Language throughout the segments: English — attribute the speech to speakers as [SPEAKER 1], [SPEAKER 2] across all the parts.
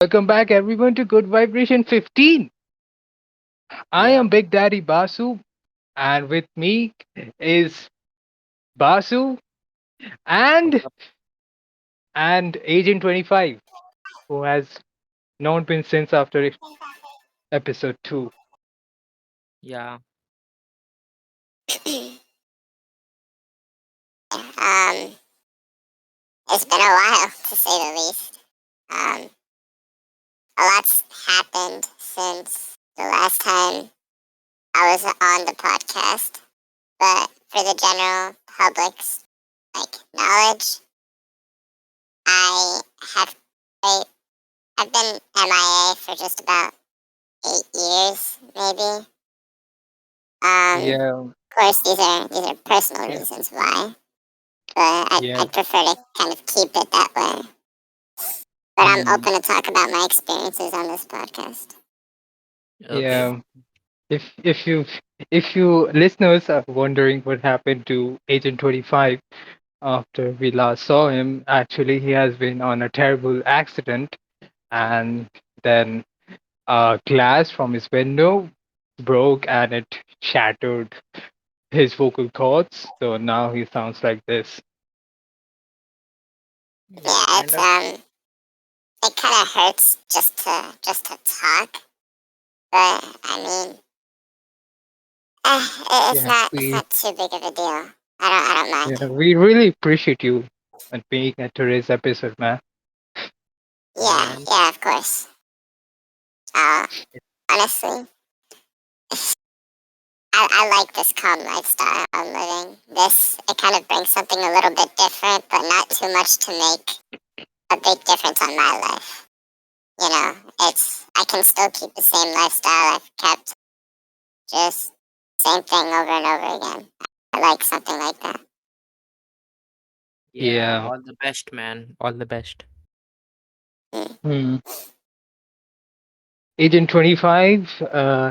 [SPEAKER 1] Welcome back, everyone, to Good Vibration 15. I
[SPEAKER 2] Yeah,
[SPEAKER 1] am Big Daddy Basu, and with me is Basu
[SPEAKER 2] what's
[SPEAKER 1] and
[SPEAKER 2] up?
[SPEAKER 1] Agent 25, who has not been since after episode 2.
[SPEAKER 2] Yeah,
[SPEAKER 3] Um, it's been a while to say the least. Um, a lot's happened since the last time I was on the podcast, but for the general public's knowledge, I have I, I've been MIA for just about 8 years, maybe. Of
[SPEAKER 1] Yeah,
[SPEAKER 3] course, these are personal reasons why, but
[SPEAKER 1] yeah,
[SPEAKER 3] I prefer to kind of keep it that way. But I'm
[SPEAKER 1] hmm,
[SPEAKER 3] open to talk about my experiences on this podcast.
[SPEAKER 2] okay.
[SPEAKER 1] yeah. If you listeners are wondering what happened to Agent 25 after we last saw him, actually he has been on a terrible accident, and then glass from his window broke and it shattered his vocal cords. So now he sounds like this.
[SPEAKER 2] Yeah,
[SPEAKER 3] Yeah,
[SPEAKER 2] kind
[SPEAKER 3] it's
[SPEAKER 2] of.
[SPEAKER 3] it kind of hurts just to talk, but I mean, it's
[SPEAKER 1] Yeah,
[SPEAKER 3] not it's
[SPEAKER 1] we
[SPEAKER 3] not too big of a deal. I don't
[SPEAKER 1] yeah,
[SPEAKER 3] mind.
[SPEAKER 1] we really appreciate you and being at today's episode, man.
[SPEAKER 2] Yeah,
[SPEAKER 3] Yeah,
[SPEAKER 2] man.
[SPEAKER 3] yeah, of course. Uh,
[SPEAKER 2] It-
[SPEAKER 3] honestly, I like this calm lifestyle I'm living. This it kind of brings something a little bit different, but not too much to make a big difference on my life. It's I can still keep the same lifestyle I've kept, just same thing over and over again. I like something like that.
[SPEAKER 2] yeah,
[SPEAKER 1] Yeah.
[SPEAKER 2] all the best, man. All the best.
[SPEAKER 3] Mm.
[SPEAKER 1] Hmm. Agent 25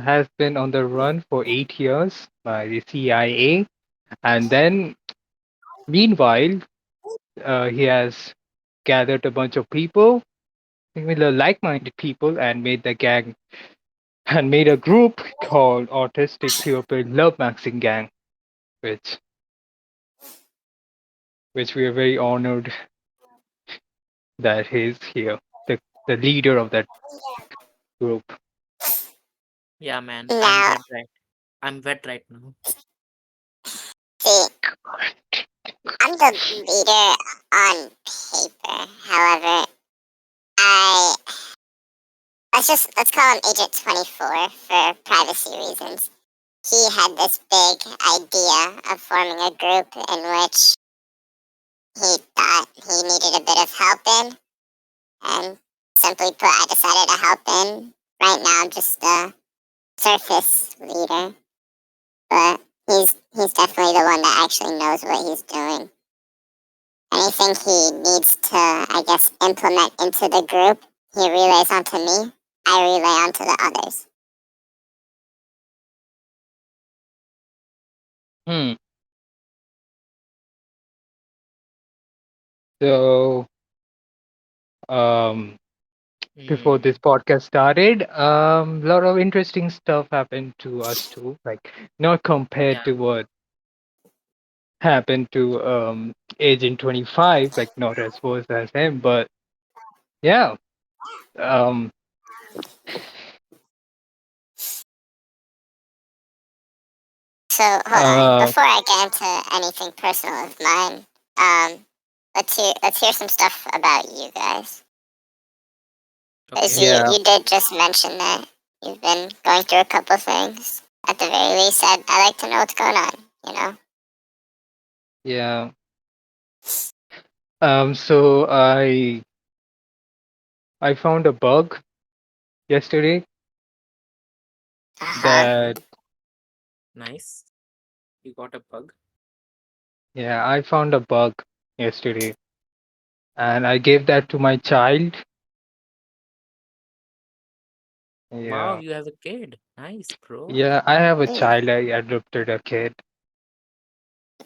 [SPEAKER 1] has been on the run for 8 years by the CIA, and then meanwhile, he has gathered a bunch of people, similar like-minded people, and made a group called Autistic Cleopat Love Maxing Gang, which we are very honored that he's here, the leader of that group.
[SPEAKER 2] Yeah, man. I'm
[SPEAKER 3] Now,
[SPEAKER 2] wet right. I'm wet right now.
[SPEAKER 3] see, I'm the leader on paper. However, I let's call him Agent 24 for privacy reasons. He had this big idea of forming a group in which he thought he needed a bit of help in, and simply put, I decided to help in. Right now, I'm just a surface leader, but he's definitely the one that actually knows what he's doing. Anything he needs to, I guess, implement into the group, he relays onto me. I relay onto the others.
[SPEAKER 1] Hmm. So, um, before
[SPEAKER 2] Hmm.
[SPEAKER 1] this podcast started, a lot of interesting stuff happened to us too. Like, not compared
[SPEAKER 2] Yeah,
[SPEAKER 1] to what happened to Agent 25, like not as worse as him, but yeah. Um,
[SPEAKER 3] So hold on.
[SPEAKER 1] uh,
[SPEAKER 3] Before I get into anything personal of mine, let's hear some stuff about you guys. As
[SPEAKER 2] okay.
[SPEAKER 1] yeah,
[SPEAKER 3] you did just mention that you've been going through a couple things. At the very least, I like to know what's going on. You know.
[SPEAKER 1] yeah. So I found a bug yesterday
[SPEAKER 3] Uh huh.
[SPEAKER 1] that
[SPEAKER 2] Okay. Nice. You got a bug.
[SPEAKER 1] yeah, I found a bug yesterday, and I gave that to my child.
[SPEAKER 2] Wow,
[SPEAKER 1] Yeah,
[SPEAKER 2] you have a kid. Nice, bro.
[SPEAKER 1] yeah. I have a
[SPEAKER 3] Mm,
[SPEAKER 1] child. I adopted a kid,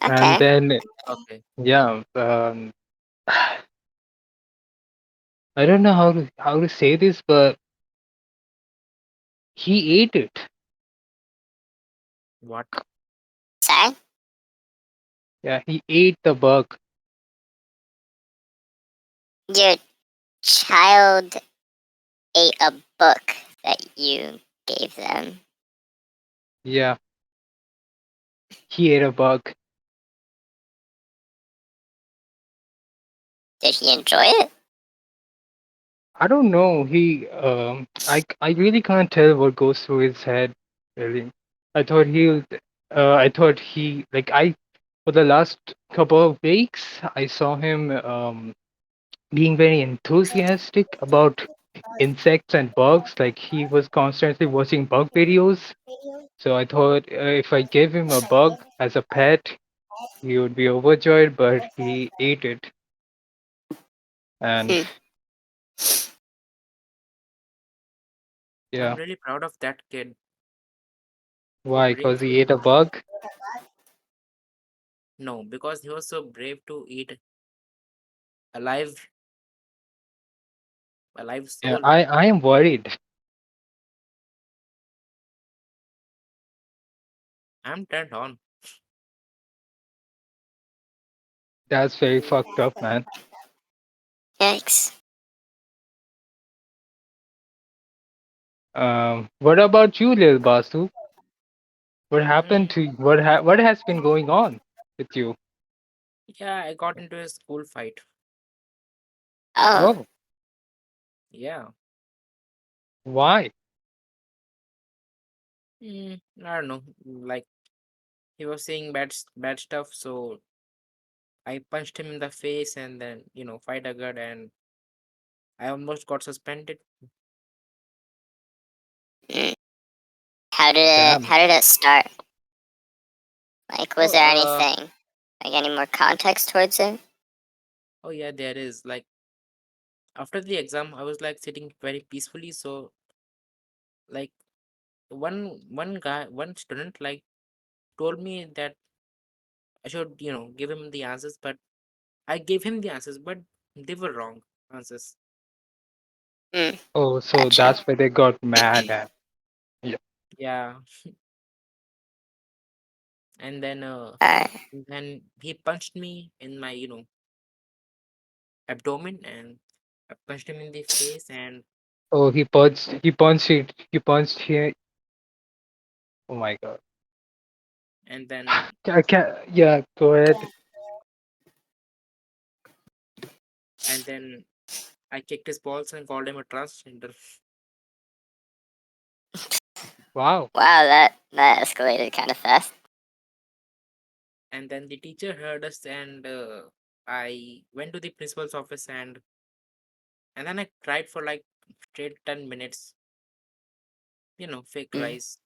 [SPEAKER 1] and
[SPEAKER 3] okay.
[SPEAKER 1] then
[SPEAKER 2] Okay.
[SPEAKER 1] yeah, I don't know how to say this, but he ate it.
[SPEAKER 2] What?
[SPEAKER 3] Sorry?
[SPEAKER 1] Yeah, he ate the bug.
[SPEAKER 3] Your child ate a book that you gave them.
[SPEAKER 1] Yeah, he ate a bug.
[SPEAKER 3] Did he enjoy it?
[SPEAKER 1] I don't know. I really can't tell what goes through his head. Really, I thought he, I thought he like I for the last couple of weeks I saw him being very enthusiastic about insects and bugs. Like he was constantly watching bug videos. So I thought if I gave him a bug as a pet, he would be overjoyed. But he ate it, and
[SPEAKER 3] Hmm.
[SPEAKER 2] I'm
[SPEAKER 1] yeah,
[SPEAKER 2] really proud of that kid. So
[SPEAKER 1] why?
[SPEAKER 2] brave
[SPEAKER 1] Because he
[SPEAKER 2] to
[SPEAKER 1] ate a bug.
[SPEAKER 2] no, because he was so brave to eat alive, alive
[SPEAKER 1] Yeah,
[SPEAKER 2] soul.
[SPEAKER 1] I am worried.
[SPEAKER 2] I'm turned on.
[SPEAKER 1] That's very fucked up, man.
[SPEAKER 3] Yikes.
[SPEAKER 1] What about you, Lil Basu? What happened
[SPEAKER 2] Mm,
[SPEAKER 1] to what has been going on with you?
[SPEAKER 2] yeah, I got into a school fight.
[SPEAKER 3] Oh,
[SPEAKER 1] Oh,
[SPEAKER 2] Yeah.
[SPEAKER 1] why?
[SPEAKER 2] I don't know. Like he was saying bad stuff, so I punched him in the face and then, fight occurred and I almost got suspended.
[SPEAKER 3] mm. How did it?
[SPEAKER 1] Damn.
[SPEAKER 3] How did it start? Like, was
[SPEAKER 2] Oh,
[SPEAKER 3] there anything? Like, any more context towards it?
[SPEAKER 2] oh yeah, there is. Like after the exam, I was like sitting very peacefully. So like one student like told me that I should, give him the answers, but I gave him the answers, but they were wrong answers.
[SPEAKER 3] Hmm.
[SPEAKER 1] Oh, so
[SPEAKER 3] Gotcha.
[SPEAKER 1] that's why they got mad and yeah.
[SPEAKER 2] Yeah, and
[SPEAKER 3] Alright.
[SPEAKER 2] then he punched me in my, abdomen, and I punched him in the face,
[SPEAKER 1] Oh, he punched here. Oh my God.
[SPEAKER 2] and then
[SPEAKER 1] I can't, yeah, go ahead.
[SPEAKER 2] and then I kicked his balls and called him a transgender.
[SPEAKER 1] Wow.
[SPEAKER 3] Wow, that escalated kind of fast.
[SPEAKER 2] And then the teacher heard us, and I went to the principal's office, and then I cried for like straight 10 minutes. Fake
[SPEAKER 3] Mm.
[SPEAKER 2] cries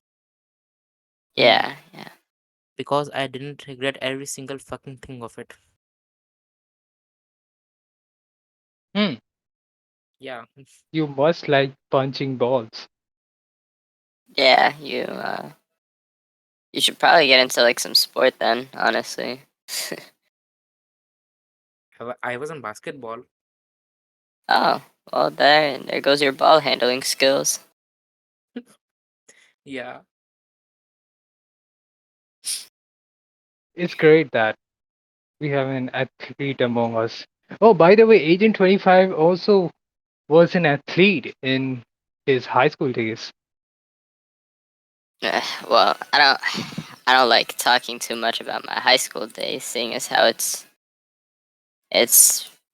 [SPEAKER 3] Yeah, yeah.
[SPEAKER 2] because I didn't regret every single fucking thing of it.
[SPEAKER 1] Hmm.
[SPEAKER 2] Yeah,
[SPEAKER 1] You must like punching balls.
[SPEAKER 3] Yeah, you should probably get into like some sport then, honestly.
[SPEAKER 2] I was in basketball.
[SPEAKER 3] Oh, well there goes your ball handling skills.
[SPEAKER 2] Yeah,
[SPEAKER 1] It's great that we have an athlete among us. Oh, by the way, Agent 25 also was an athlete in his high school days.
[SPEAKER 3] Well, I don't like talking too much about my high school days, seeing as how it's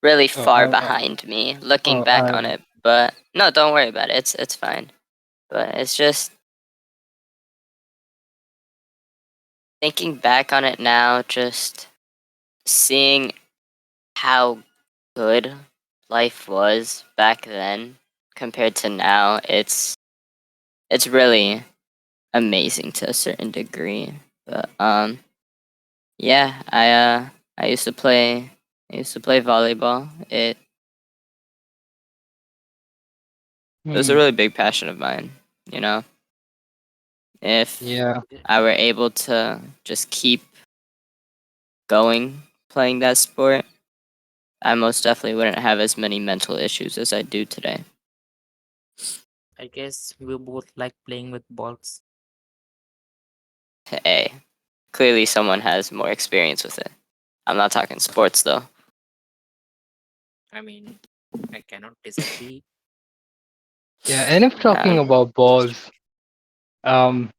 [SPEAKER 3] really
[SPEAKER 1] Oh,
[SPEAKER 3] far behind me looking
[SPEAKER 1] oh,
[SPEAKER 3] back on
[SPEAKER 1] I,
[SPEAKER 3] it. But no, don't worry about it. It's fine. But it's just thinking back on it now, just seeing how good life was back then compared to now. It's really amazing to a certain degree. But yeah, I used to play volleyball. It was a
[SPEAKER 1] hmm,
[SPEAKER 3] really big passion of mine, you know. If
[SPEAKER 1] yeah.
[SPEAKER 3] I were able to just keep going playing that sport,
[SPEAKER 4] I most definitely wouldn't have as many mental issues as I do today.
[SPEAKER 2] I guess we both like playing with balls.
[SPEAKER 4] Hey, clearly someone has more experience with it. I'm not talking sports though.
[SPEAKER 2] I mean, I cannot disagree.
[SPEAKER 1] Yeah, and if talking
[SPEAKER 4] Um,
[SPEAKER 1] about balls, um,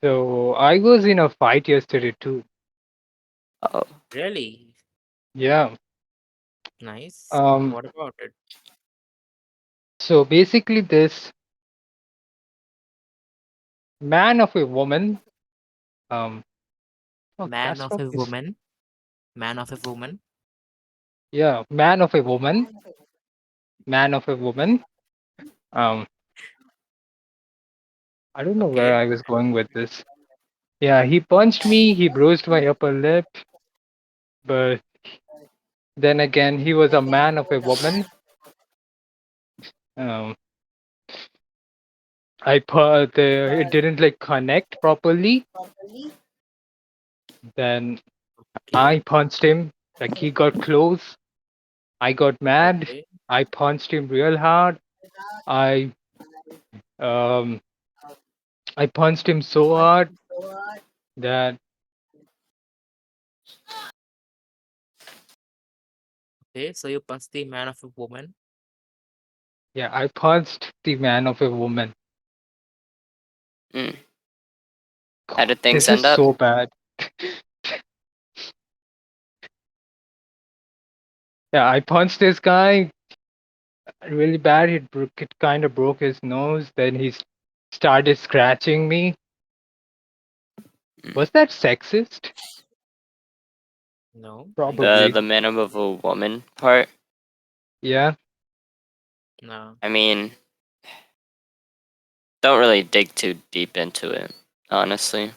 [SPEAKER 1] so I was in a fight yesterday too.
[SPEAKER 4] oh,
[SPEAKER 2] Really
[SPEAKER 1] Yeah.
[SPEAKER 2] nice.
[SPEAKER 1] Um,
[SPEAKER 2] What about it?
[SPEAKER 1] so basically, this man of a woman, um, oh,
[SPEAKER 2] Man
[SPEAKER 1] that's
[SPEAKER 2] of
[SPEAKER 1] not
[SPEAKER 2] a
[SPEAKER 1] this.
[SPEAKER 2] woman. Man of a woman.
[SPEAKER 1] Yeah, man of a woman. Um, I don't know where
[SPEAKER 2] Okay.
[SPEAKER 1] I was going with this. Yeah, he punched me, he bruised my upper lip, but then again, he was a man of a woman. Um, it didn't like connect properly. Then
[SPEAKER 2] Okay.
[SPEAKER 1] I punched him, like he got close. I got mad.
[SPEAKER 2] Okay.
[SPEAKER 1] I punched him real hard. I um I punched him so hard that
[SPEAKER 2] Okay. So you punched the man of a woman.
[SPEAKER 1] yeah, I punched the man of a woman.
[SPEAKER 4] mm. How
[SPEAKER 1] God,
[SPEAKER 4] did things
[SPEAKER 1] this is
[SPEAKER 4] end up?
[SPEAKER 1] so bad. Yeah, I punched this guy really bad. It kind of broke his nose. Then started scratching me.
[SPEAKER 4] Mm.
[SPEAKER 1] Was that sexist?
[SPEAKER 2] No, I
[SPEAKER 4] The
[SPEAKER 2] guess
[SPEAKER 1] Probably.
[SPEAKER 4] the man of a woman part.
[SPEAKER 1] Yeah.
[SPEAKER 2] no.
[SPEAKER 4] I mean, don't really dig too deep into it, honestly.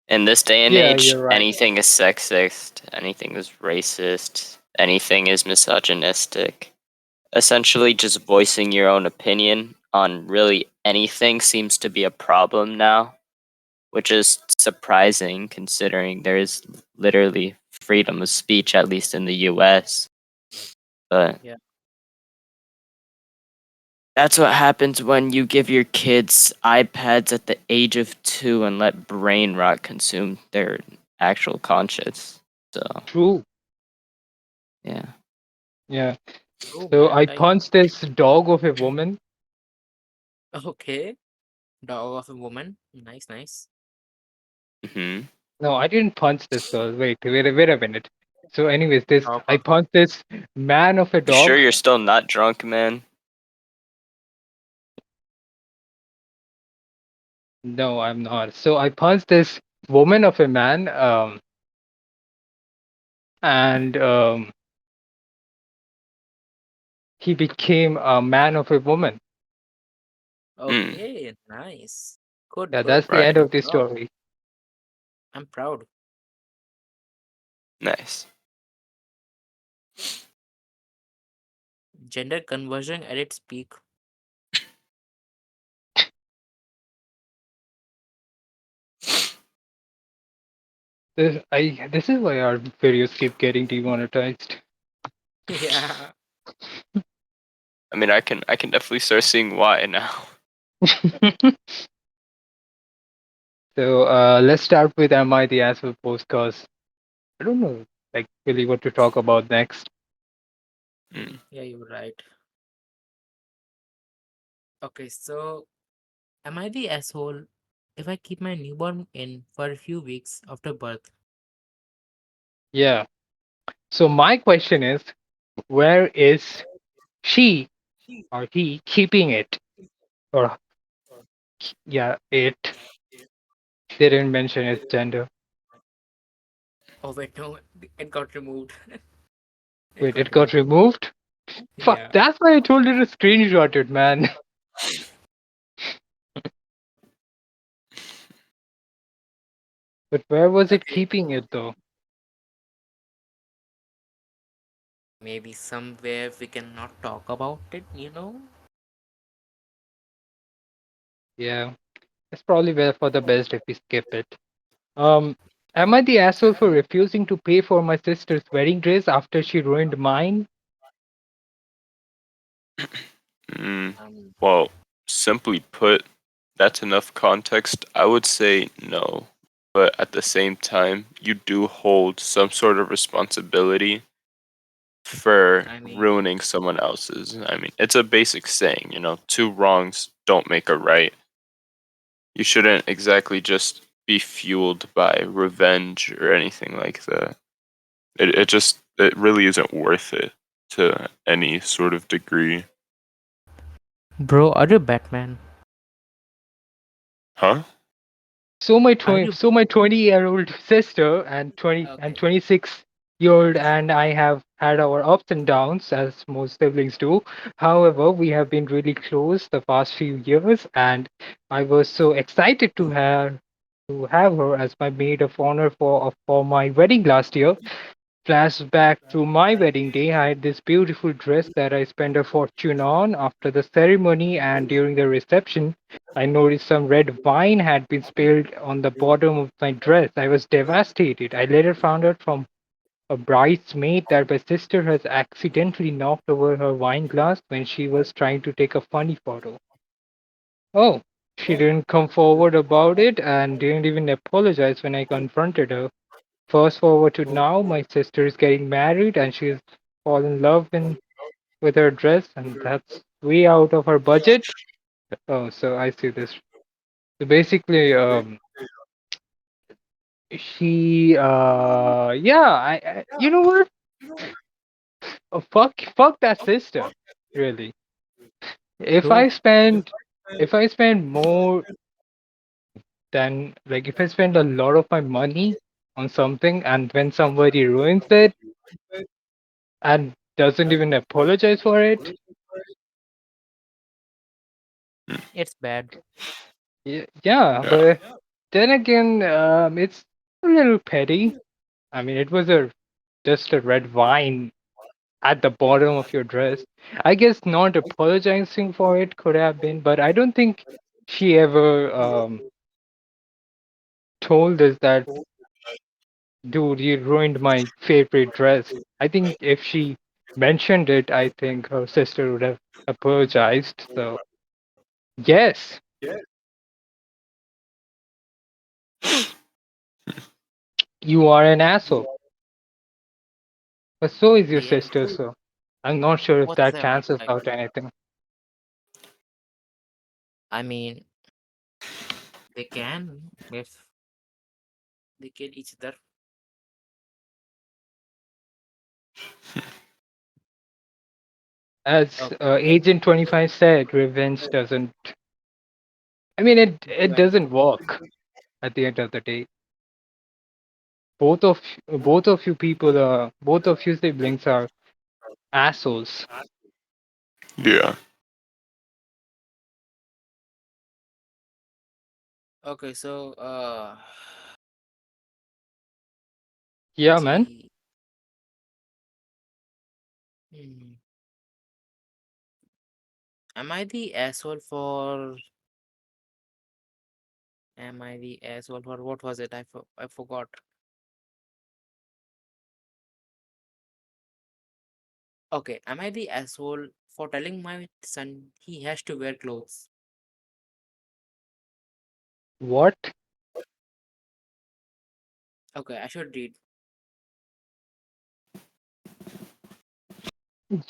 [SPEAKER 4] In this day and
[SPEAKER 1] Yeah,
[SPEAKER 4] age,
[SPEAKER 1] you're right.
[SPEAKER 4] anything is sexist, anything is racist, anything is misogynistic. Essentially, just voicing your own opinion on really anything seems to be a problem now, which is surprising considering there is literally freedom of speech, at least in the US. But
[SPEAKER 2] Yeah.
[SPEAKER 4] that's what happens when you give your kids iPads at the age of 2 and let brain rot consume their actual conscience. So,
[SPEAKER 1] True.
[SPEAKER 4] yeah.
[SPEAKER 1] Yeah.
[SPEAKER 2] Oh
[SPEAKER 1] So
[SPEAKER 2] man,
[SPEAKER 1] I
[SPEAKER 2] like
[SPEAKER 1] punched this dog of a woman.
[SPEAKER 2] okay. Dog of a woman. Nice, nice.
[SPEAKER 4] Hmm.
[SPEAKER 1] No, I didn't punch this girl. Wait a minute. So, anyways, this
[SPEAKER 2] Dog
[SPEAKER 1] I
[SPEAKER 2] of
[SPEAKER 1] punched this man of a
[SPEAKER 4] You sure
[SPEAKER 1] dog.
[SPEAKER 4] you're still not drunk, man?
[SPEAKER 1] No, I'm not. So I punched this woman of a man, and he became a man of a woman.
[SPEAKER 4] Mm,
[SPEAKER 2] okay, nice. Good,
[SPEAKER 1] Yeah,
[SPEAKER 2] good.
[SPEAKER 1] that's the
[SPEAKER 4] right.
[SPEAKER 1] end of
[SPEAKER 2] Good
[SPEAKER 1] the
[SPEAKER 2] job.
[SPEAKER 1] story.
[SPEAKER 2] I'm proud.
[SPEAKER 4] Nice.
[SPEAKER 2] Gender conversion at its peak.
[SPEAKER 1] This is why our videos keep getting demonetized.
[SPEAKER 2] Yeah.
[SPEAKER 4] I mean, I can definitely start seeing why now.
[SPEAKER 1] So let's start with Am I the Asshole post? Cause I don't know like really what to talk about next.
[SPEAKER 4] Mm.
[SPEAKER 2] Yeah, you're right. Okay, so am I the asshole if I keep my newborn in for a few weeks after birth?
[SPEAKER 1] Yeah. So my question is, where is she or he keeping it? Or yeah, it. They didn't mention its gender.
[SPEAKER 2] Oh wait, no, it got removed. It
[SPEAKER 1] Wait,
[SPEAKER 2] got
[SPEAKER 1] it got
[SPEAKER 2] removed.
[SPEAKER 1] removed? Fuck,
[SPEAKER 2] Yeah.
[SPEAKER 1] that's why I told you to screenshot it, man. But where was it
[SPEAKER 2] Okay.
[SPEAKER 1] keeping it though?
[SPEAKER 2] Maybe somewhere we cannot talk about it?
[SPEAKER 1] Yeah, it's probably for the best if we skip it. Um, Am I the asshole for refusing to pay for my sister's wedding dress after she ruined mine?
[SPEAKER 5] Mm,
[SPEAKER 2] Um,
[SPEAKER 5] well, simply put, that's enough context. I would say no. But at the same time, you do hold some sort of responsibility for
[SPEAKER 2] I mean,
[SPEAKER 5] ruining someone else's. I mean, it's a basic saying, you know, two wrongs don't make a right. You shouldn't exactly just be fueled by revenge or anything like that. It really isn't worth it to any sort of degree.
[SPEAKER 2] bro, are you Batman?
[SPEAKER 5] Huh?
[SPEAKER 2] Are you?
[SPEAKER 1] So my 20-year-old sister and
[SPEAKER 2] Okay.
[SPEAKER 1] 26-year-old and I have had our ups and downs as most siblings do. However, we have been really close the past few years, and I was so excited to have her as my maid of honor for my wedding last year. Flashback to my wedding day, I had this beautiful dress that I spent a fortune on. After the ceremony and during the reception, I noticed some red wine had been spilled on the bottom of my dress. I was devastated. I later found out from a bridesmaid that my sister has accidentally knocked over her wine glass when she was trying to take a funny photo. Oh, she didn't come forward about it and didn't even apologize when I confronted her. Fast forward to now, my sister is getting married and she's fallen in love with her dress, and that's way out of her budget. Oh, so I see this. So basically, you know what? Oh, fuck that sister. Really, if
[SPEAKER 2] Bro,
[SPEAKER 1] I spend, if I spend more than like, if I spend a lot of my money on something, and when somebody ruins it and doesn't even apologize for it,
[SPEAKER 2] it's bad.
[SPEAKER 1] yeah,
[SPEAKER 5] Yeah.
[SPEAKER 1] but then again, it's a little petty. I mean, it was a just a red wine at the bottom of your dress. I guess not apologizing for it could have been, but I don't think she ever told us that, dude, you ruined my favorite dress. I think if she mentioned it, I think her sister would have apologized. So, yes, you are an asshole. But so is your
[SPEAKER 2] Yeah.
[SPEAKER 1] sister, so I'm not sure if that
[SPEAKER 2] Whatever.
[SPEAKER 1] cancels
[SPEAKER 2] Like,
[SPEAKER 1] out anything.
[SPEAKER 2] I mean, they can if they kill each other.
[SPEAKER 1] As
[SPEAKER 2] Okay.
[SPEAKER 1] Agent 25 said, revenge doesn't. I mean, it
[SPEAKER 2] Well,
[SPEAKER 1] doesn't work at the end of the day. Both of you people, both of you siblings are assholes.
[SPEAKER 5] Yeah.
[SPEAKER 2] okay. So,
[SPEAKER 1] Yeah, man.
[SPEAKER 2] see, hmm, am I the asshole for? Am I the asshole for what was it? I forgot. Okay, am I the asshole for telling my son he has to wear clothes?
[SPEAKER 1] What?
[SPEAKER 2] Okay, I should read.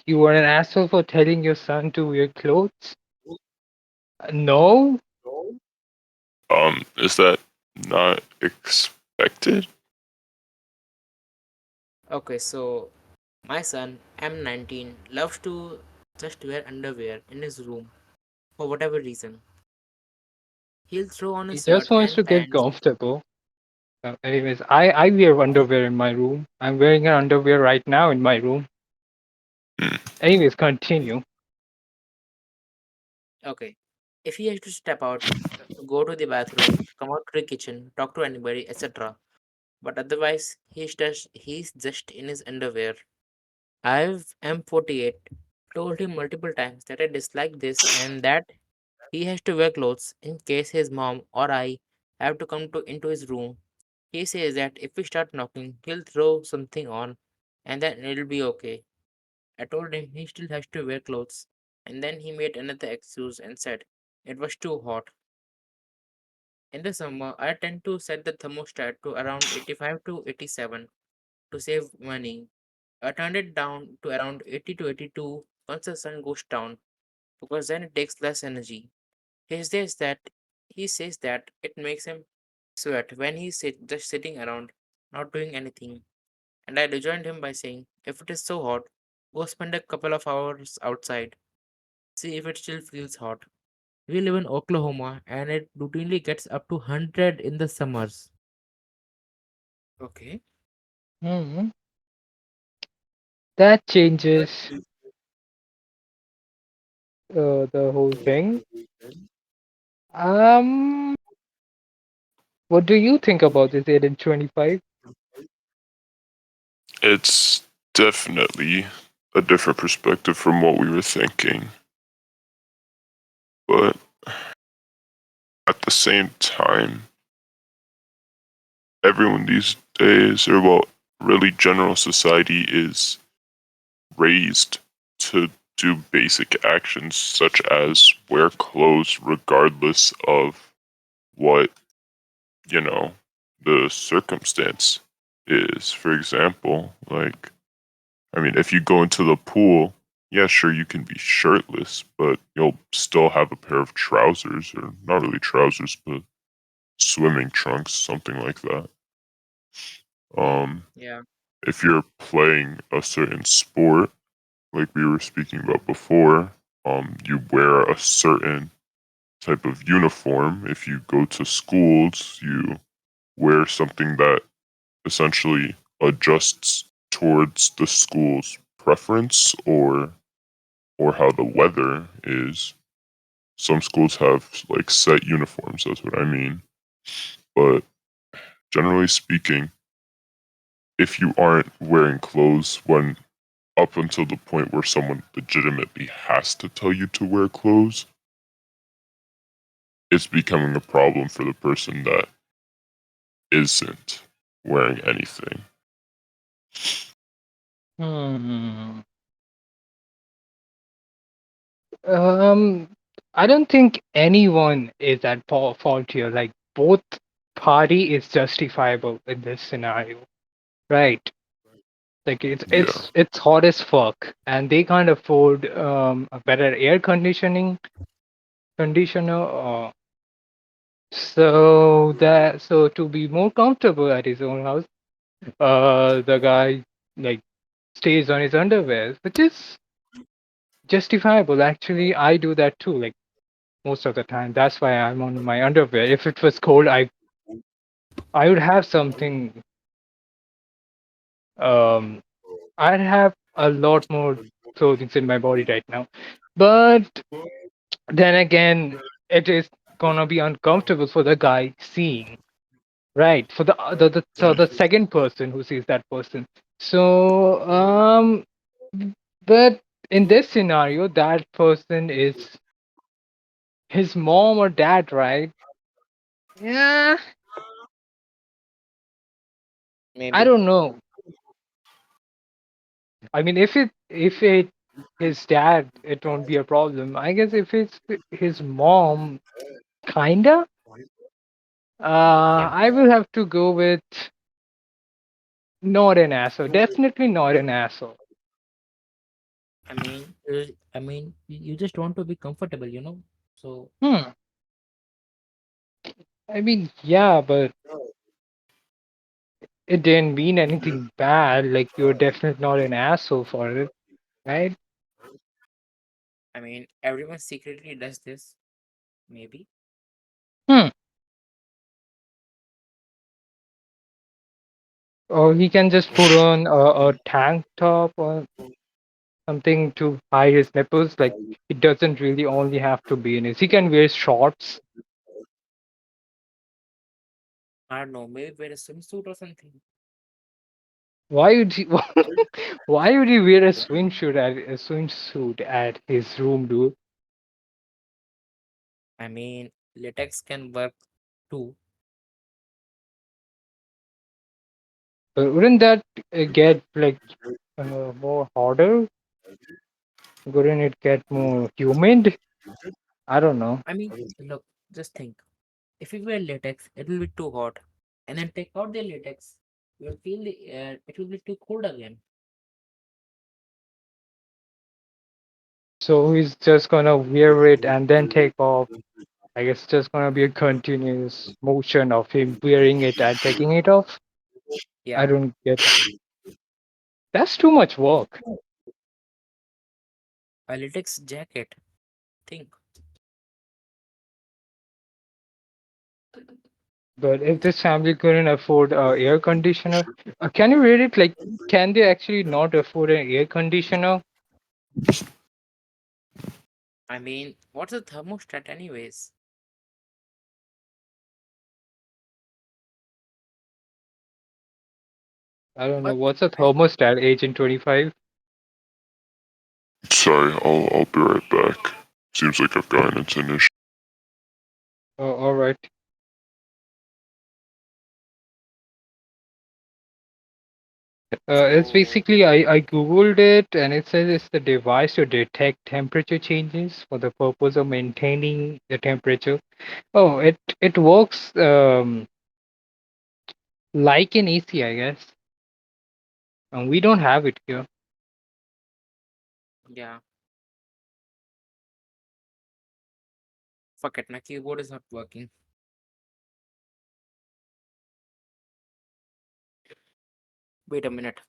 [SPEAKER 1] You are an asshole for telling your son to wear clothes? No.
[SPEAKER 5] Is that not expected?
[SPEAKER 2] Okay, so my son, M19, loves to just wear underwear in his room for whatever reason. He'll throw on
[SPEAKER 1] He
[SPEAKER 2] his
[SPEAKER 1] just
[SPEAKER 2] shirt
[SPEAKER 1] wants
[SPEAKER 2] and
[SPEAKER 1] to get
[SPEAKER 2] pants.
[SPEAKER 1] comfortable. Anyways, I wear underwear in my room. I'm wearing an underwear right now in my room.
[SPEAKER 5] Hmm.
[SPEAKER 1] Anyways, continue.
[SPEAKER 2] Okay, if he has to step out, go to the bathroom, come out to the kitchen, talk to anybody, etc. But otherwise, he's just in his underwear. I've M48 told him multiple times that I dislike this and that he has to wear clothes in case his mom or I have to come into his room. He says that if we start knocking, he'll throw something on and then it'll be okay. I told him he still has to wear clothes, and then he made another excuse and said it was too hot. In the summer, I tend to set the thermostat to around 85 to 87 to save money. I turned it down to around 80 to 82 once the sun goes down because then it takes less energy. He says that it makes him sweat when just sitting around not doing anything. And I rejoined him by saying, if it is so hot, go spend a couple of hours outside. See if it still feels hot. We live in Oklahoma and it routinely gets up to 100 in the summers. Okay.
[SPEAKER 1] Hmm. That changes the whole thing. Um, what do you think about this 8 and 25?
[SPEAKER 5] It's definitely a different perspective from what we were thinking, but at the same time, everyone these days, or well, really general society, is raised to do basic actions such as wear clothes regardless of what, you know, the circumstance is. For example, like, I mean, if you go into the pool, yeah, sure, you can be shirtless, but you'll still have a pair of trousers, or not really trousers, but swimming trunks, something like that. Um,
[SPEAKER 2] Yeah.
[SPEAKER 5] if you're playing a certain sport, like we were speaking about before, you wear a certain type of uniform. If you go to schools, you wear something that essentially adjusts towards the school's preference or how the weather is. Some schools have like set uniforms, that's what I mean. But generally speaking, if you aren't wearing clothes when up until the point where someone legitimately has to tell you to wear clothes, it's becoming a problem for the person that isn't wearing anything.
[SPEAKER 1] Hmm. Um, I don't think anyone is at fault here. Like both party is justifiable in this scenario, right? Like it's
[SPEAKER 5] Yeah.
[SPEAKER 1] it's it's hot as fuck, and they can't afford a better air conditioner. So to be more comfortable at his own house, the guy like stays on his underwear, which is justifiable. Actually, I do that too. Like most of the time. That's why I'm on my underwear. If it was cold, I would have something. Um, I'd have a lot more clothing in my body right now. But then again, it is gonna be uncomfortable for the guy seeing, right? For the second person who sees that person. So but in this scenario, that person is his mom or dad, right? Yeah, I
[SPEAKER 2] Maybe.
[SPEAKER 1] don't know. I mean, if it his dad, it won't be a problem. I guess if it's his mom, kinda.
[SPEAKER 2] Yeah.
[SPEAKER 1] I will have to go with not an asshole. Definitely not an asshole.
[SPEAKER 2] You just want to be comfortable. So,
[SPEAKER 1] Hmm. I mean, yeah, but it didn't mean anything bad. Like you're definitely not an asshole for it, right?
[SPEAKER 2] everyone secretly does this. Maybe.
[SPEAKER 1] Hmm. Or he can just put on a tank top or something to hide his nipples. Like it doesn't really only have to be in his. He can wear shorts.
[SPEAKER 2] I don't know. Maybe wear a swimsuit or something.
[SPEAKER 1] Why would he? Why would he wear a swimsuit at his room, dude?
[SPEAKER 2] Latex can work too.
[SPEAKER 1] But wouldn't that get like more harder? Wouldn't it get more humid? I don't know.
[SPEAKER 2] I mean, look, just think. If you wear latex, it will be too hot. And then take out the latex, you will feel the air, it will be too cold again.
[SPEAKER 1] So he's just gonna wear it and then take off. I guess it's just gonna be a continuous motion of him wearing it and taking it off. I
[SPEAKER 2] Yeah.
[SPEAKER 1] don't get it. That's too much work.
[SPEAKER 2] A latex jacket. Think.
[SPEAKER 1] But if this family couldn't afford a air conditioner, can you read it? Like, can they actually not afford an air conditioner?
[SPEAKER 2] I mean, what's a thermostat, anyways?
[SPEAKER 1] I don't know.
[SPEAKER 2] But
[SPEAKER 1] What's a
[SPEAKER 2] I,
[SPEAKER 1] thermostat, Agent 25?
[SPEAKER 6] Sorry, I'll be right back. Seems like I've gotten into an issue.
[SPEAKER 1] Oh, all right. It's
[SPEAKER 2] so,
[SPEAKER 1] basically I googled it and it says it's the device to detect temperature changes for the purpose of maintaining the temperature. Oh, it works like an AC, I guess, and we don't have it here.
[SPEAKER 2] yeah, fuck it, my keyboard is not working. Wait a minute.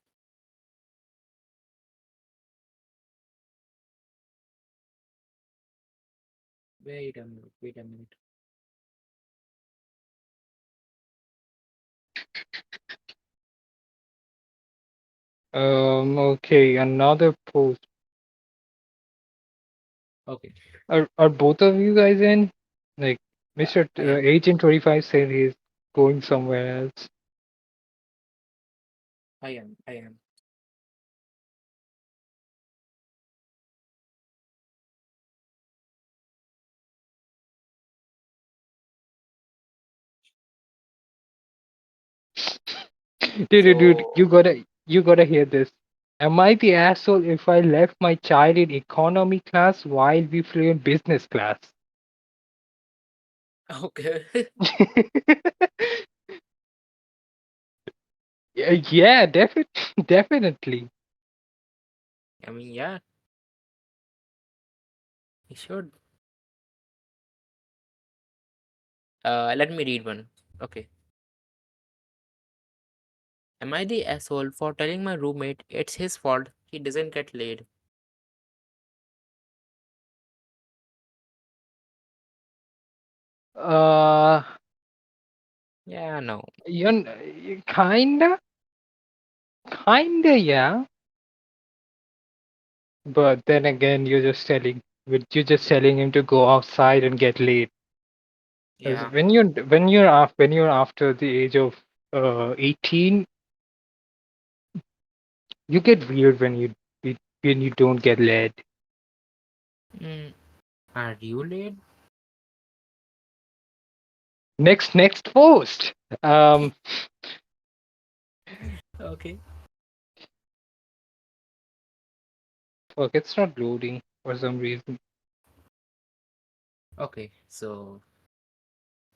[SPEAKER 2] Wait a minute. Wait a minute.
[SPEAKER 1] Okay, another post.
[SPEAKER 2] Okay,
[SPEAKER 1] Are both of you guys in? Like, Mr.
[SPEAKER 2] I am.
[SPEAKER 1] Agent 25 said he's going somewhere else.
[SPEAKER 2] I am. I am.
[SPEAKER 1] Dude,
[SPEAKER 2] So,
[SPEAKER 1] you gotta hear this. Am I the asshole if I left my child in economy class while we flew in business class?
[SPEAKER 2] okay.
[SPEAKER 1] Yeah, definitely.
[SPEAKER 2] I mean, yeah, you should. Let me read one. Okay. Am I the asshole for telling my roommate it's his fault he doesn't get laid?
[SPEAKER 1] Uh,
[SPEAKER 2] Yeah, no.
[SPEAKER 1] kinda, yeah. But then again, you're just telling him to go outside and get laid. 'Cause
[SPEAKER 2] Yeah.
[SPEAKER 1] when you're after the age of 18, you get weird when you don't get laid.
[SPEAKER 2] Mm, are you laid?
[SPEAKER 1] Next post. Um,
[SPEAKER 2] Okay.
[SPEAKER 1] Fuck, it's not loading for some reason.
[SPEAKER 2] Okay. So,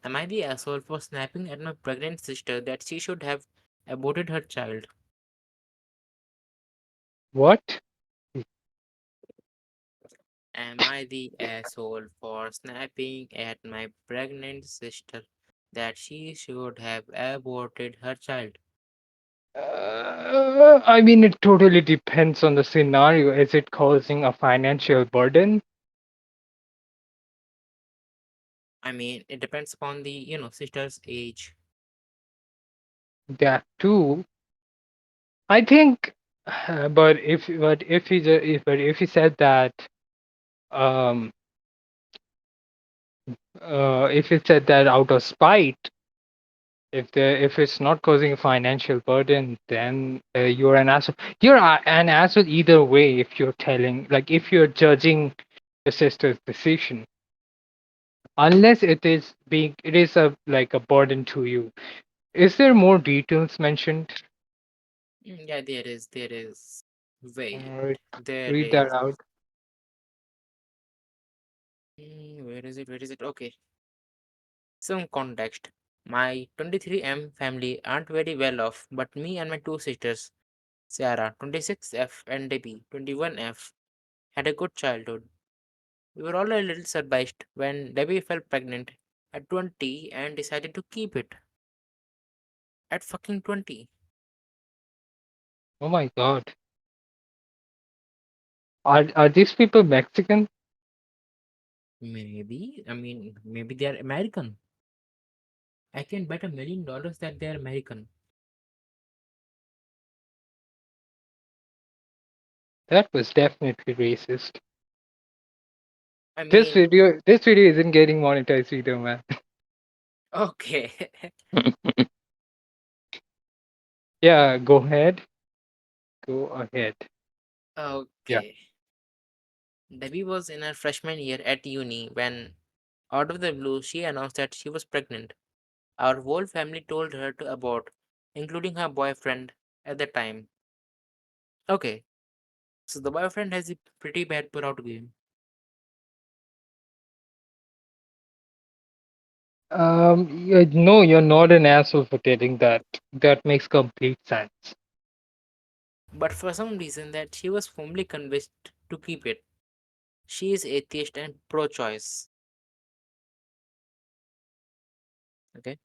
[SPEAKER 2] am I the asshole for snapping at my pregnant sister that she should have aborted her child?
[SPEAKER 1] What?
[SPEAKER 2] Am I the asshole for snapping at my pregnant sister that she should have aborted her child?
[SPEAKER 1] I mean, it totally depends on the scenario. Is it causing a financial burden?
[SPEAKER 2] I mean, it depends upon the, sister's age.
[SPEAKER 1] That too. I think, but if he said that, um, if he said that out of spite, if it's not causing a financial burden, then you're an asshole. An asshole either way. If you're telling, like, if you're judging your sister's decision, unless it is a like a burden to you. Is there more details mentioned?
[SPEAKER 2] Yeah, there is. There is. Wait,
[SPEAKER 1] Alright,
[SPEAKER 2] there
[SPEAKER 1] read that
[SPEAKER 2] is.
[SPEAKER 1] out.
[SPEAKER 2] Where is it? Where is it? Okay. Some context. My 23M family aren't very well off, but me and my two sisters, Sarah, 26F, and Debbie, 21F, had a good childhood. We were all a little surprised when Debbie fell pregnant at 20 and decided to keep it at fucking 20.
[SPEAKER 1] Oh my god. Are these people Mexican?
[SPEAKER 2] Maybe. I mean, maybe they are American. I can bet $1 million that they are American.
[SPEAKER 1] That was definitely racist.
[SPEAKER 2] I
[SPEAKER 1] This
[SPEAKER 2] mean,
[SPEAKER 1] video this video isn't getting monetized either, man.
[SPEAKER 2] okay.
[SPEAKER 1] Yeah, go ahead. Go ahead. Yeah.
[SPEAKER 2] Okay. Debbie was in her freshman year at uni when, out of the blue, she announced that she was pregnant. Our whole family told her to abort, including her boyfriend at the time. Okay, so the boyfriend has a pretty bad put-out game.
[SPEAKER 1] No, you're not an asshole for telling that. That makes complete sense.
[SPEAKER 2] But for some reason that she was firmly convinced to keep it. She is atheist and pro-choice. Okay,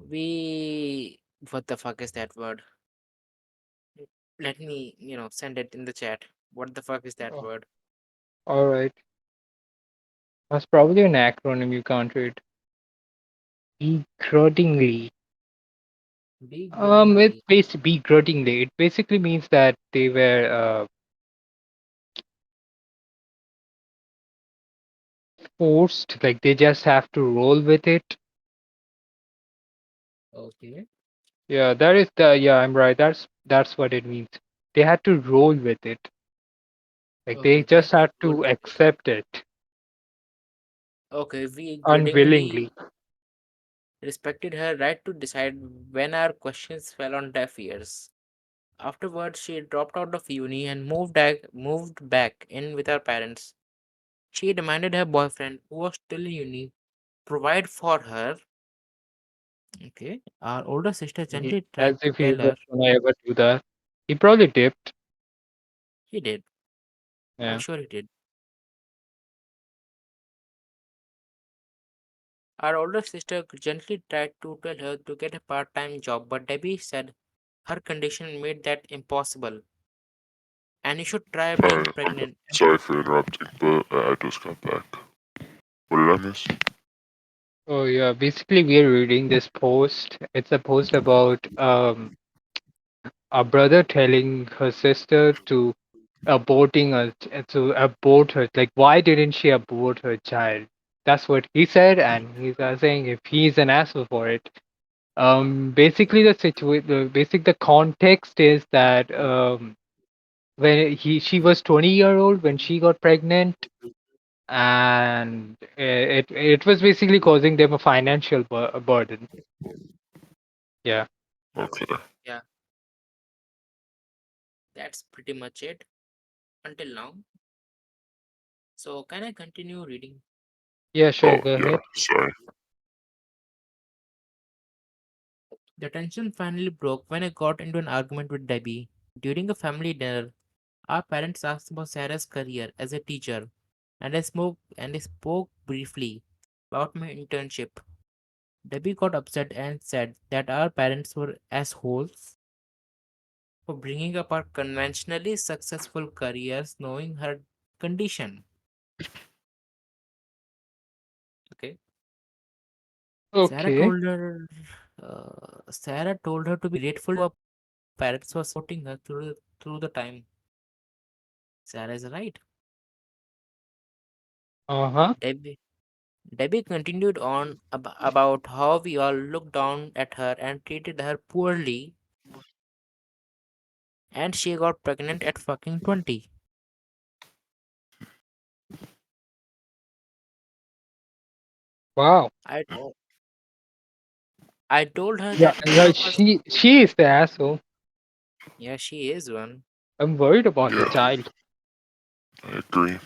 [SPEAKER 2] we what the fuck is that word? Let me send it in the chat. What the fuck is that
[SPEAKER 1] Oh,
[SPEAKER 2] word?
[SPEAKER 1] all right. That's probably an acronym you can't read. Begrudgingly. It's
[SPEAKER 2] Begrudgingly.
[SPEAKER 1] basically begrudgingly. It basically means that they were forced, like they just have to roll with it.
[SPEAKER 2] Okay.
[SPEAKER 1] Yeah, that is the yeah, I'm right. That's what it means. They had to roll with it. Like they
[SPEAKER 2] Okay,
[SPEAKER 1] just
[SPEAKER 2] that's
[SPEAKER 1] had
[SPEAKER 2] good.
[SPEAKER 1] to accept it
[SPEAKER 2] Okay, we grudgingly
[SPEAKER 1] unwillingly.
[SPEAKER 2] respected her right to decide when our questions fell on deaf ears. Afterwards, she dropped out of uni and moved back in with her parents. She demanded her boyfriend, who was still in uni, provide for her. Okay. Our older sister gently
[SPEAKER 1] As
[SPEAKER 2] tried to
[SPEAKER 1] if he
[SPEAKER 2] tell
[SPEAKER 1] was
[SPEAKER 2] her.
[SPEAKER 1] gonna ever do that. He probably dipped.
[SPEAKER 2] He did. I'm
[SPEAKER 1] Yeah.
[SPEAKER 2] sure he did. Our older sister gently tried to tell her to get a part time job, but Debbie said her condition made that impossible. And you should try being
[SPEAKER 6] Hi, I'm
[SPEAKER 2] pregnant.
[SPEAKER 6] sorry for interrupting, but I just got back. What did I miss?
[SPEAKER 1] Oh yeah. Basically, we're reading this post. It's a post about a brother telling her sister to to abort her. Like, why didn't she abort her child? That's what he said, and he's saying if he's an asshole for it. Basically, the context is that when she was 20-year old when she got pregnant, and it was basically causing them a financial burden. Yeah.
[SPEAKER 6] Okay.
[SPEAKER 2] Yeah, that's pretty much it until now. So, can I continue reading?
[SPEAKER 1] Yeah. Sure.
[SPEAKER 6] Oh,
[SPEAKER 1] Go
[SPEAKER 6] yeah,
[SPEAKER 1] ahead.
[SPEAKER 6] sorry.
[SPEAKER 2] The tension finally broke when I got into an argument with Debbie. During a family dinner, our parents asked about Sarah's career as a teacher, and I spoke briefly about my internship. Debbie got upset and said that our parents were assholes for bringing up our conventionally successful careers knowing her condition. Okay. Sarah
[SPEAKER 1] Okay.
[SPEAKER 2] told her Sarah told her to be grateful to her parents for supporting her through the time. Sarah is right.
[SPEAKER 1] Uh-huh.
[SPEAKER 2] Debbie Debbie continued on about how we all looked down at her and treated her poorly, and she got pregnant at fucking 20.
[SPEAKER 1] Wow.
[SPEAKER 2] I I told her
[SPEAKER 1] Yeah,
[SPEAKER 2] that none
[SPEAKER 1] yeah,
[SPEAKER 2] of us
[SPEAKER 1] she is the asshole.
[SPEAKER 2] Yeah, she is one.
[SPEAKER 1] I'm worried about the
[SPEAKER 6] Yeah,
[SPEAKER 1] child.
[SPEAKER 6] I agree.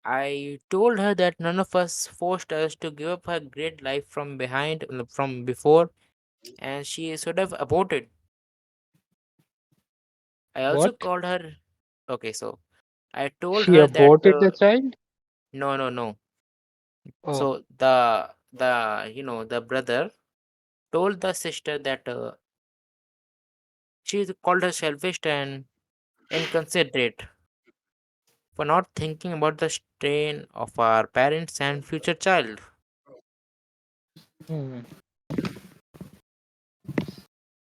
[SPEAKER 2] I told her that none of us forced us to give up her great life from behind, from before, and she should have aborted. I also
[SPEAKER 1] What?
[SPEAKER 2] called her. Okay, so I told
[SPEAKER 1] She
[SPEAKER 2] her that
[SPEAKER 1] aborted the child?
[SPEAKER 2] no, no, no.
[SPEAKER 1] Oh.
[SPEAKER 2] So the brother told the sister that she called her selfish and inconsiderate for not thinking about the strain of our parents and future child.
[SPEAKER 1] Hmm.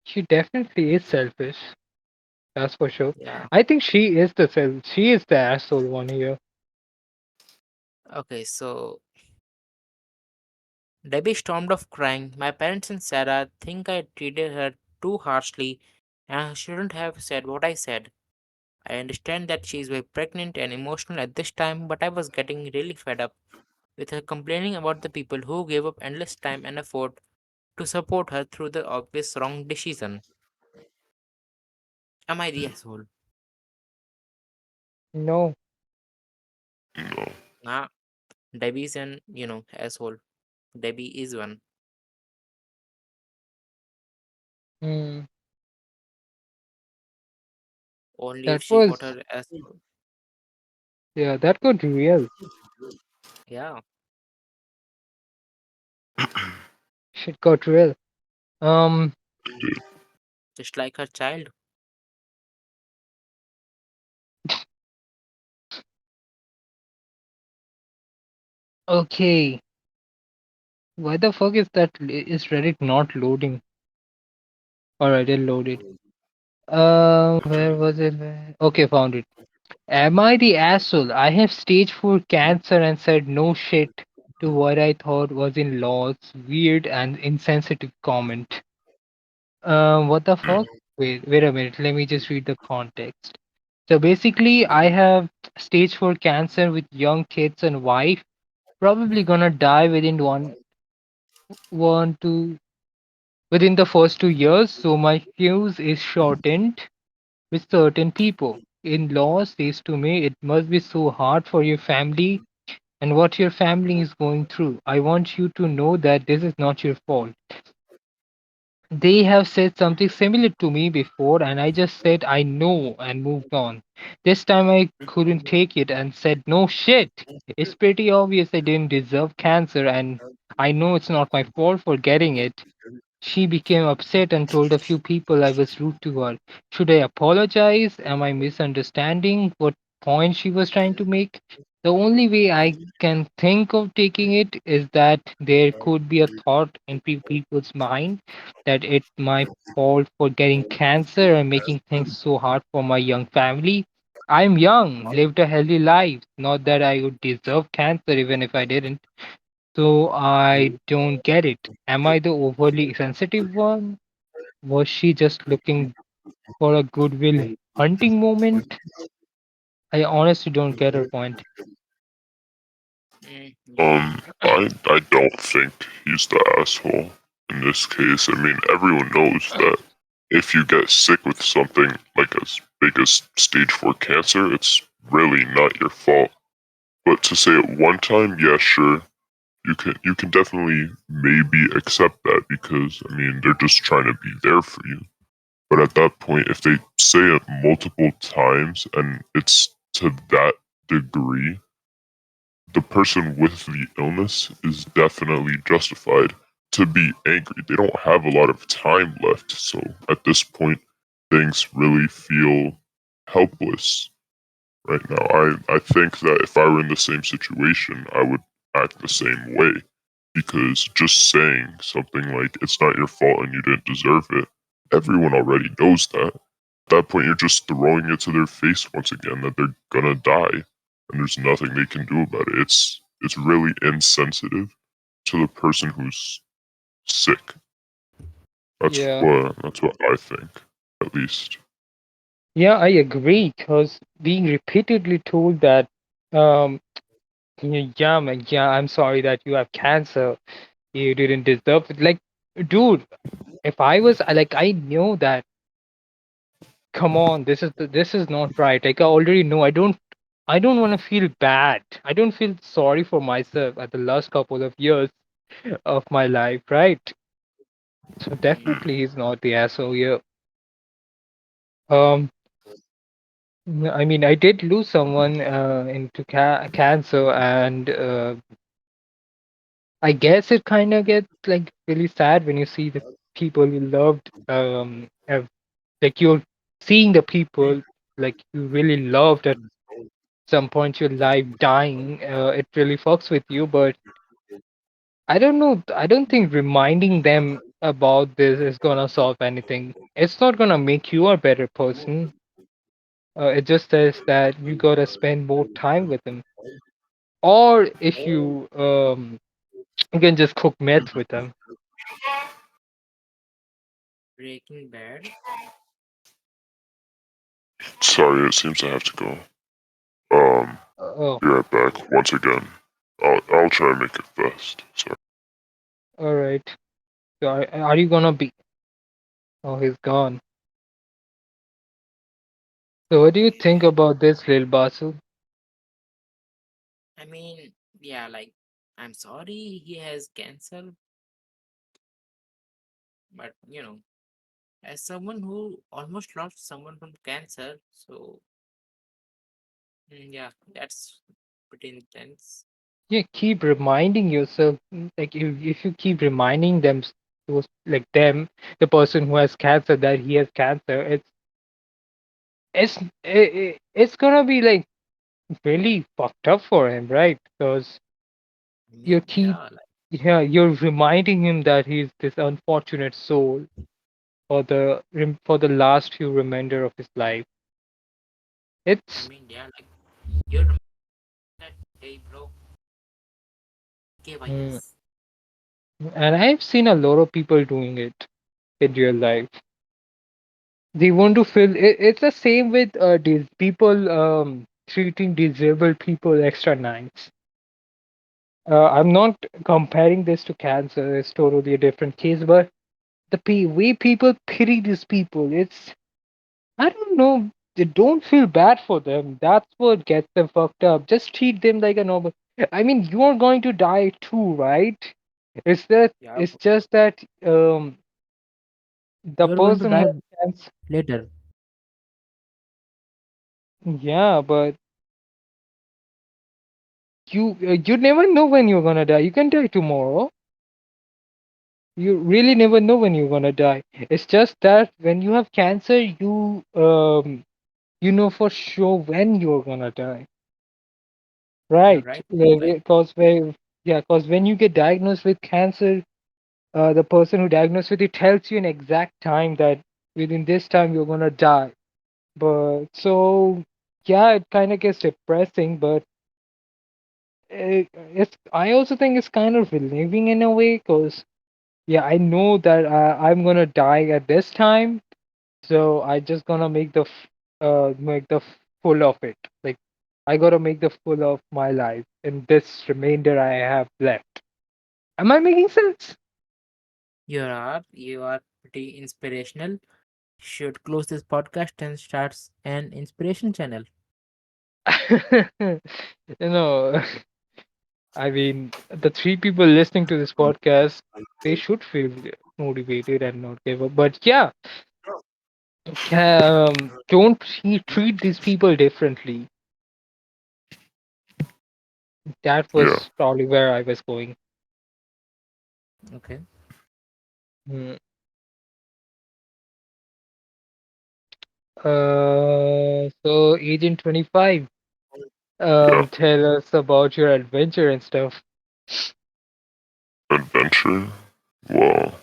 [SPEAKER 1] She definitely is selfish. That's for sure.
[SPEAKER 2] Yeah.
[SPEAKER 1] I think she is the asshole one here.
[SPEAKER 2] Okay, so Debbie stormed off crying. My parents and Sarah think I treated her too harshly and I shouldn't have said what I said. I understand that she is very pregnant and emotional at this time, but I was getting really fed up with her complaining about the people who gave up endless time and effort to support her through the obvious wrong decision. Am I the asshole?
[SPEAKER 1] No.
[SPEAKER 6] No.
[SPEAKER 2] Nah, Debbie's an, asshole. Debbie is one.
[SPEAKER 1] Hmm.
[SPEAKER 2] Only if
[SPEAKER 1] That
[SPEAKER 2] she got
[SPEAKER 1] was
[SPEAKER 2] her asshole.
[SPEAKER 1] yeah, that got real.
[SPEAKER 2] Yeah.
[SPEAKER 1] Shit got real. Um
[SPEAKER 2] Just like her child.
[SPEAKER 1] okay. Why the fuck is Reddit not loading? Alright, it loaded. Where was it? Okay, found it. Am I the asshole? I have stage 4 cancer and said no shit to what I thought was in laws. Weird and insensitive comment. What the fuck? Wait a minute. Let me just read the context. So basically, I have stage 4 cancer with young kids and wife. Probably gonna die one, two, within the first 2 years. So my fuse is shortened with certain people. In-law says to me, it must be so hard for your family and what your family is going through. I want you to know that this is not your fault. They have said something similar to me before, and I just said I know and moved on. This time I couldn't take it and said, no shit. It's pretty obvious I didn't deserve cancer, and I know it's not my fault for getting it. She became upset and told a few people I was rude to her. Should I apologize? Am I misunderstanding what point she was trying to make? The only way I can think of taking it is that there could be a thought in people's mind that it's my fault for getting cancer and making things so hard for my young family. I'm young, lived a healthy life. Not that I would deserve cancer even if I didn't. So I don't get it. Am I the overly sensitive one? Was she just looking for a goodwill hunting moment? I honestly don't get her point.
[SPEAKER 2] Yeah.
[SPEAKER 6] I don't think he's the asshole in this case. I mean, everyone knows that if you get sick with something like as big as stage 4 cancer, it's really not your fault. But to say it one time, yeah, sure, you can definitely maybe accept that because I mean they're just trying to be there for you. But at that point, if they say it multiple times and it's to that degree, the person with the illness is definitely justified to be angry. They don't have a lot of time left, so at this point, things really feel helpless right now. I think that if I were in the same situation, I would act the same way because just saying something like it's not your fault and you didn't deserve it, everyone already knows that. At that point, you're just throwing it to their face once again that they're gonna die, and there's nothing they can do about it. It's really insensitive to the person who's sick.
[SPEAKER 1] Yeah.
[SPEAKER 6] That's what I think, at least.
[SPEAKER 1] Yeah, I agree. Because being repeatedly told that, um, yeah, man, yeah, I'm sorry that you have cancer. You didn't deserve it. Like, dude, if I was like, I know that. come on, this is not right. Like I already know. I don't want to feel bad. I don't feel sorry for myself at the last couple of years of my life, right? So
[SPEAKER 2] Mm,
[SPEAKER 1] definitely he's not the asshole here. Um, I mean, I did lose someone into cancer, and I guess it kind of gets like really sad when you see the people you loved. Like you're seeing the people like you really loved at some point in your life dying. It really fucks with you, but I don't know. I don't think reminding them about this is gonna solve anything. It's not gonna make you a better person. It just says that you gotta spend more time with them, or if you can just cook meth with them.
[SPEAKER 2] Breaking Bad.
[SPEAKER 6] Sorry, it seems I have to go. Um,
[SPEAKER 1] Oh,
[SPEAKER 6] be right back once again. I'll try and make it fast. Sorry.
[SPEAKER 1] all right. So are you gonna be? Oh, he's gone. So what do you think about this, Lil Basu?
[SPEAKER 2] I mean, yeah, like, I'm sorry he has cancer, but as someone who almost lost someone from cancer, so yeah, that's pretty intense.
[SPEAKER 1] Yeah, keep reminding yourself. Like if you keep reminding them, those like them, the person who has cancer, that he has cancer, it's gonna be like really fucked up for him, right? Because
[SPEAKER 2] I
[SPEAKER 1] you
[SPEAKER 2] mean,
[SPEAKER 1] keep,
[SPEAKER 2] yeah, like,
[SPEAKER 1] yeah, you're reminding him that he's this unfortunate soul for the last few remainder of his life.
[SPEAKER 2] I
[SPEAKER 1] It's
[SPEAKER 2] mean, yeah, like, you remember that day, bro?
[SPEAKER 1] mm,
[SPEAKER 2] KYS.
[SPEAKER 1] and I've seen a lot of people doing it in real life. They want to feel it's the same with these people treating disabled people extra nice. I'm not comparing this to cancer; it's totally a different case. But way people pity these people, it's I don't know. They don't feel bad for them. That's what gets them fucked up. Just treat them like a normal. I mean, you are going to die too, right?
[SPEAKER 2] Yeah,
[SPEAKER 1] It's just that the
[SPEAKER 2] you're going to
[SPEAKER 1] person who
[SPEAKER 2] die
[SPEAKER 1] has cancer.
[SPEAKER 2] later.
[SPEAKER 1] Yeah, but you never know when you're gonna die. You can die tomorrow. You really never know when you're gonna die. It's just that when you have cancer, you know for sure when you're gonna die,
[SPEAKER 2] You're
[SPEAKER 1] right?
[SPEAKER 2] right. Like,
[SPEAKER 1] Because because when you get diagnosed with cancer, the person who diagnosed with it tells you an exact time that within this time you're gonna die. But so yeah, it kind of gets depressing, but it's I also think it's kind of relieving in a way because yeah, I know that I'm gonna die at this time, so I just gonna make the full of it. Like I gotta make the full of my life in this remainder I have left. Am I making sense?
[SPEAKER 2] you are pretty inspirational. Should close this podcast and starts an inspiration channel.
[SPEAKER 1] You know, I mean, the three people listening to this podcast, they should feel motivated and not give up. But yeah, don't treat these people differently. That
[SPEAKER 6] Yeah.
[SPEAKER 1] was probably where I was going.
[SPEAKER 2] Okay.
[SPEAKER 1] Hmm. So Agent 25,
[SPEAKER 6] Yeah.
[SPEAKER 1] tell us about your adventure and stuff.
[SPEAKER 6] Adventure? Well,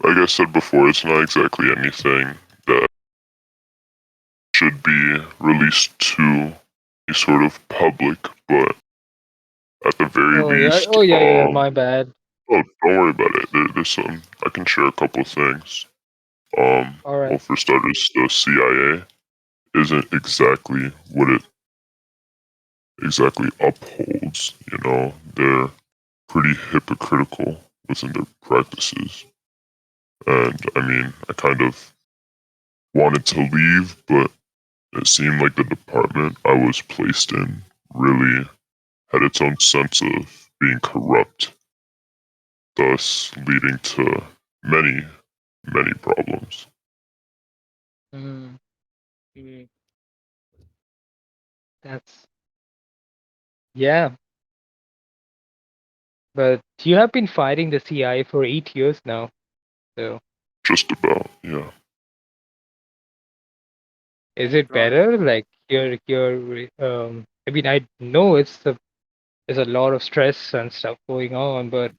[SPEAKER 6] like I said before, it's not exactly anything that should be released to any sort of public, but at the very least,
[SPEAKER 1] Yeah, my bad.
[SPEAKER 6] oh, don't worry about it. There's some, I can share a couple of things.
[SPEAKER 1] All
[SPEAKER 6] Well,
[SPEAKER 1] right.
[SPEAKER 6] for starters, the CIA isn't exactly what it exactly upholds, they're pretty hypocritical within their practices. And I mean, I kind of wanted to leave, but it seemed like the department I was placed in really had its own sense of being corrupt, thus leading to many, many problems.
[SPEAKER 1] Mm,
[SPEAKER 2] Mm.
[SPEAKER 1] that's yeah. But you have been fighting the CIA for 8 years now. So
[SPEAKER 6] Just about, yeah.
[SPEAKER 1] is
[SPEAKER 2] I'm
[SPEAKER 1] it
[SPEAKER 2] proud of
[SPEAKER 1] better?
[SPEAKER 2] you.
[SPEAKER 1] Like I mean, I know there's a lot of stress and stuff going on, but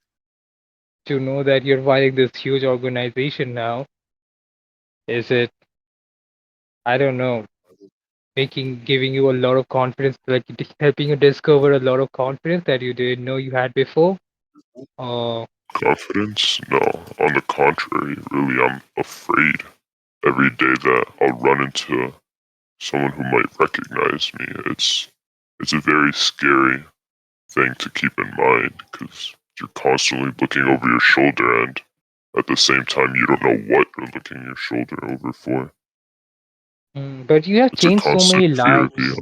[SPEAKER 1] to know that you're fighting this huge organization now, is it, I don't know, giving you a lot of confidence, like helping you discover a lot of confidence that you didn't know you had before? Or
[SPEAKER 6] Confidence? No. On the contrary, really, I'm afraid every day that I'll run into someone who might recognize me. It's a very scary thing to keep in mind because you're constantly looking over your shoulder, and at the same time, you don't know what you're looking your shoulder over for.
[SPEAKER 1] But you have
[SPEAKER 6] It's a
[SPEAKER 1] changed so
[SPEAKER 6] constant
[SPEAKER 1] many
[SPEAKER 6] fear of
[SPEAKER 1] lives.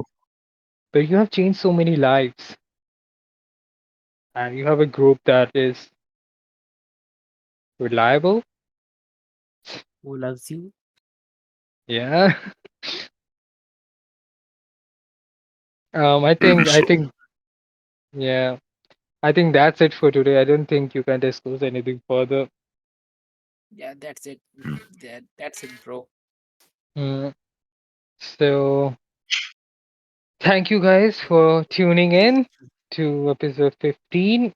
[SPEAKER 1] But you have changed so many lives, and you have a group that is reliable.
[SPEAKER 2] Who loves you?
[SPEAKER 1] Yeah.
[SPEAKER 6] maybe
[SPEAKER 1] I
[SPEAKER 6] so.
[SPEAKER 1] think, yeah. I think that's it for today. I don't think you can disclose anything further.
[SPEAKER 2] Yeah, that's it.
[SPEAKER 6] Hmm.
[SPEAKER 2] That's it, bro.
[SPEAKER 1] Mm, so thank you guys for tuning in to episode 15.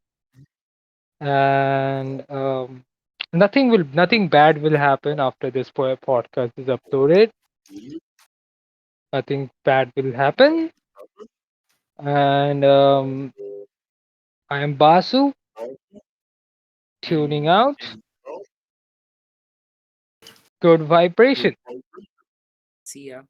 [SPEAKER 1] And nothing bad will happen after this podcast is uploaded. Nothing bad will happen. And I am Basu, tuning
[SPEAKER 2] And
[SPEAKER 1] out. Good vibration.
[SPEAKER 2] see ya.